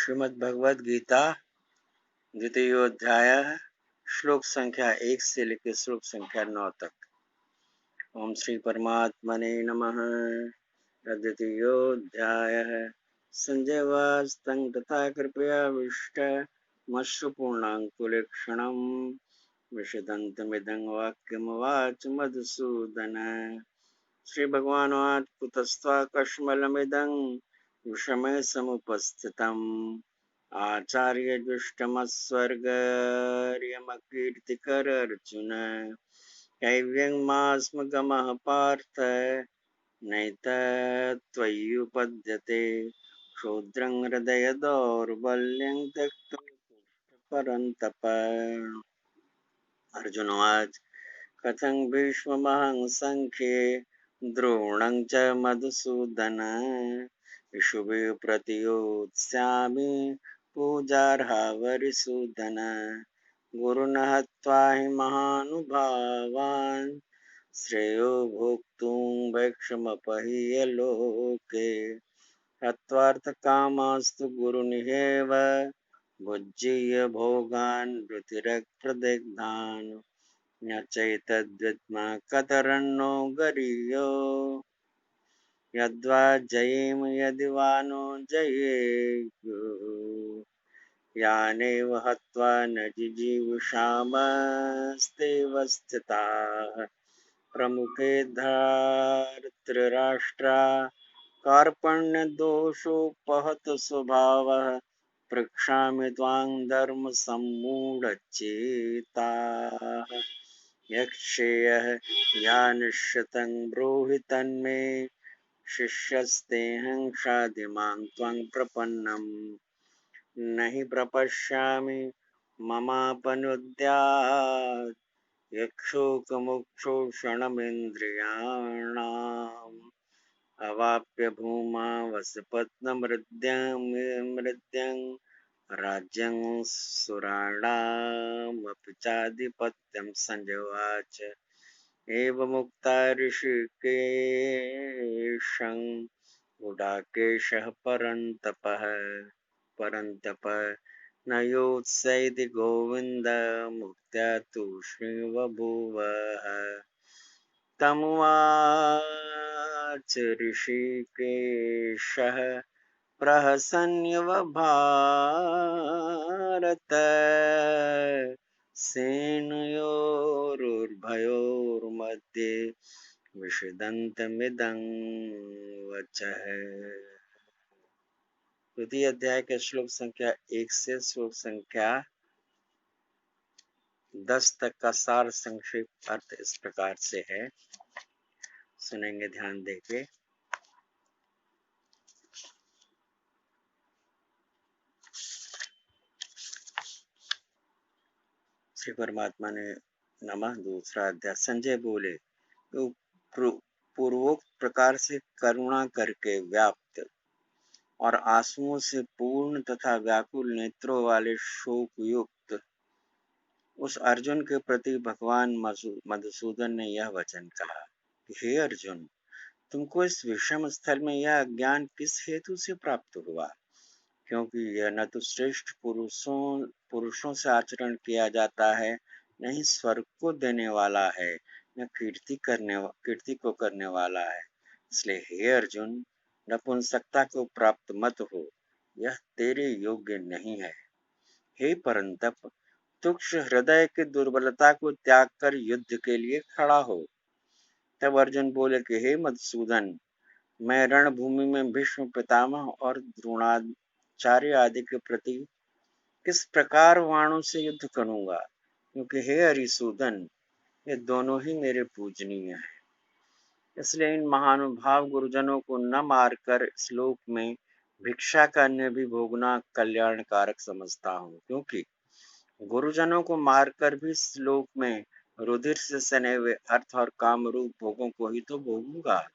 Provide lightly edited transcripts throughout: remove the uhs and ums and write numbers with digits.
श्रीमद् भगवद गीता द्वितीयोध्याय श्लोक संख्या 1 से लेकर श्लोक संख्या 9 तक। ओम श्री परमात्मने नमः। द्वितीयोध्याय संजय वाच तं तथा कृपया विष्टमश्रुपूर्णाङ्कुलेक्षणं विशदन्तमिदं वाक्यमुवाच मधुसूदन। श्री भगवानुवाच कुतस्त्वाकश्मलमिदं विषमे समुपस्थितम् आचार्यजुष्टमस्वर्गर्यमकीर्तिकर अर्जुन। कैव्यङ्मास्मगमः पार्थ नैतत्त्वय्युपद्यते क्षुद्रं हृदय दौर्बल्यं त्यक्तुं परन्तप। अर्जुनोवाच कथं भीष्ममहं संख्ये द्रोणं च मधुसूदन इषुभिः प्रतियोत्स्यामि पूजार्हा वरिसूदन। गुरुन् हत्वा हि महानुभावान् श्रेयो भोक्तुं भैक्षमपह्यलोके। हत्वार्थकामास्तु गुरुनिहेव भुज्येय भोगान् वृथिरप्रदिग्धान् न चैतद्विद्मा कतरन्नो गरीयो यद्वा जयेम यदि वा नो जयेयुः। यानेव हत्वा न जिजीविषामस्तेव स्थिताः प्रमुखे धार्तराष्ट्रा कार्पण्यदोषोपहत स्वभावः पृक्षामि त्वां धर्मसम्मूढचेताः। यक्षेयः यानिश्चितं ब्रूहि तन्मे शिष्यस्तेऽहं शाधिमां त्वां प्रपन्नम्। न हि प्रपश्यामि ममापनुद्यात् यक्षोकमुक्षोषणमिन्द्रियाणाम् अवाप्य भूमा वसपत्नमृद्यं राज्यं सुराणामपि चाधिपत्यं। संजय उवाच एवमुक्ता ऋषिकेशं गुडाकेशः परन्तप न योत्सैति गोविन्द मुक्त्या तूष्णीव। तमुवाच ऋषिकेशः प्रहसन्निव भारत सेनयोरुभयोर्मध्ये विषदन्तमिदं वचः। द्वितीय अध्याय के श्लोक संख्या 1 से श्लोक संख्या 10 तक का सार संक्षिप्त अर्थ इस प्रकार से है, सुनेंगे ध्यान देके। श्री परमात्मा ने नमः। दूसरा अध्याय। संजय बोले तो पूर्वोक्त प्रकार से करुणा करके व्याप्त और आंसुओं से पूर्ण तथा व्याकुल नेत्रों वाले शोक युक्त उस अर्जुन के प्रति भगवान मधुसूदन ने यह वचन कहा कि हे अर्जुन, तुमको इस विषम स्थल में यह अज्ञान किस हेतु से प्राप्त हुआ? क्योंकि यह न तो श्रेष्ठ पुरुषों से आचरण किया जाता है, न ही स्वर्ग को देने वाला है, न कीर्ति को करने वाला है। इसलिए हे अर्जुन, नपुंसकता को प्राप्त मत हो, यह तेरे योग्य नहीं है। हे परंतप, तुक्ष हृदय की दुर्बलता को त्याग कर युद्ध के लिए खड़ा हो। तब अर्जुन बोले कि हे मधुसूदन, मैं रणभूमि में भीष्म पितामह और द्रोणाचार्य आदि के प्रति किस प्रकार वाणों से युद्ध करूंगा? क्योंकि हे हरिसूदन, ये दोनों ही मेरे पूजनीय हैं। इसलिए इन महानुभाव गुरुजनों को न मारकर इस लोक में भिक्षा का अन्य भी भोगना कल्याणकारक समझता हूँ। क्योंकि गुरुजनों को मारकर भी इस लोक में रुधिर से सने हुए अर्थ और काम रूप भोगों को ही तो भोगूंगा।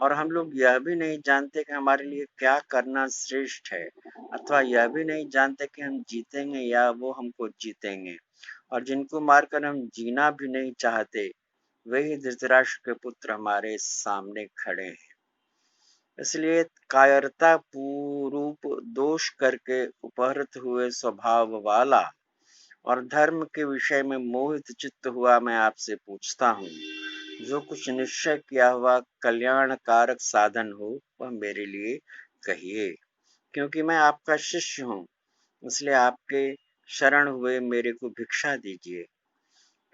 और हम लोग यह भी नहीं जानते कि हमारे लिए क्या करना श्रेष्ठ है, अथवा यह भी नहीं जानते कि हम जीतेंगे या वो हमको जीतेंगे। और जिनको मारकर हम जीना भी नहीं चाहते, वही धृतराष्ट्र के पुत्र हमारे सामने खड़े हैं। इसलिए कायरता पूरूप दोष करके उपहृत हुए स्वभाव वाला और धर्म के विषय में मोहित चित्त हुआ मैं आपसे पूछता हूँ, जो कुछ निश्चय किया हुआ कल्याणकारक साधन हो वह मेरे लिए कहिए, क्योंकि मैं आपका शिष्य हूँ, इसलिए आपके शरण हुए मेरे को भिक्षा दीजिए।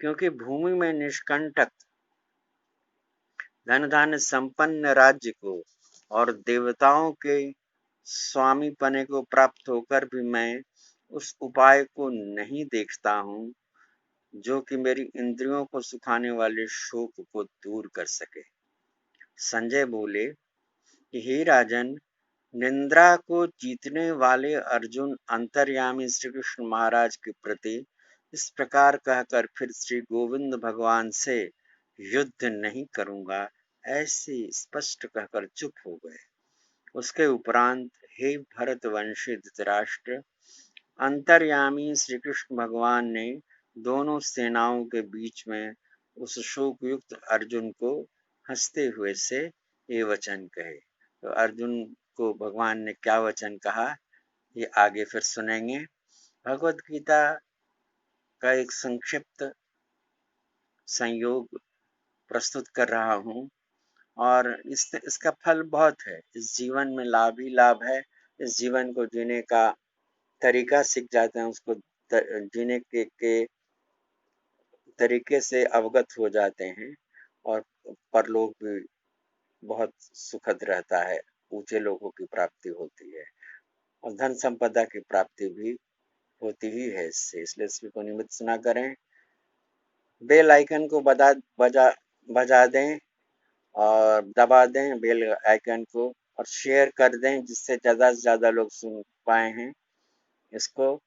क्योंकि भूमि में निष्कंटक धन धान्य संपन्न राज्य को और देवताओं के स्वामी पने को प्राप्त होकर भी मैं उस उपाय को नहीं देखता हूँ जो कि मेरी इंद्रियों को सुखाने वाले शोक को दूर कर सके। संजय बोले कि हे राजन, निंद्रा को जीतने वाले अर्जुन अंतर्यामी श्री कृष्ण महाराज के प्रति इस प्रकार कहकर फिर श्री गोविंद भगवान से युद्ध नहीं करूंगा ऐसे स्पष्ट कहकर चुप हो गए। उसके उपरांत हे भरतवंशी धृतराष्ट्र, अंतर्यामी श्री कृष्ण भगवान ने दोनों सेनाओं के बीच में उस शोकयुक्त अर्जुन को हंसते हुए से ये वचन कहे। तो अर्जुन को भगवान ने क्या वचन कहा ये आगे फिर सुनेंगे। भगवत गीता का एक संक्षिप्त संयोग प्रस्तुत कर रहा हूँ और इसका फल बहुत है। इस जीवन में लाभ ही लाभ है। इस जीवन को जीने का तरीका सीख जाते हैं, उसको जीने के तरीके से अवगत हो जाते हैं और परलोक भी बहुत सुखद रहता है। ऊंचे लोगों की प्राप्ति होती है और धन संपदा की प्राप्ति भी होती ही है इससे। इसलिए इसको निमित्त ना करें। बेल आइकन को बजा दें और दबा दें बेल आइकन को और शेयर कर दें जिससे ज़्यादा से ज़्यादा लोग सुन पाए हैं इसको।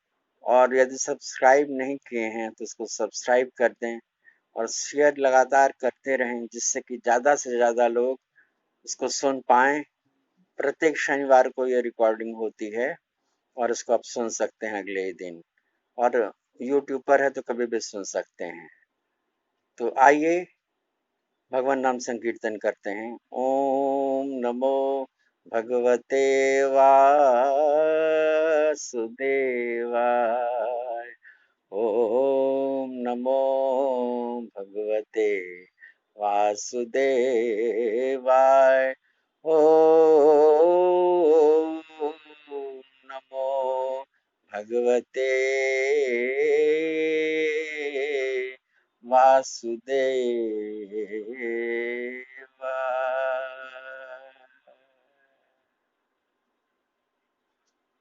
और यदि सब्सक्राइब नहीं किए हैं तो इसको सब्सक्राइब कर दें और शेयर लगातार करते रहें जिससे कि ज़्यादा से ज़्यादा लोग इसको सुन पाएं। प्रत्येक शनिवार को ये रिकॉर्डिंग होती है और इसको आप सुन सकते हैं अगले ही दिन, और यूट्यूब पर है तो कभी भी सुन सकते हैं। तो आइए भगवान नाम संकीर्तन करते हैं। ओम नमो भगवते वासुदेवाय। ओम नमो भगवते वासुदेवाय। ओम नमो भगवते वासुदेवाय।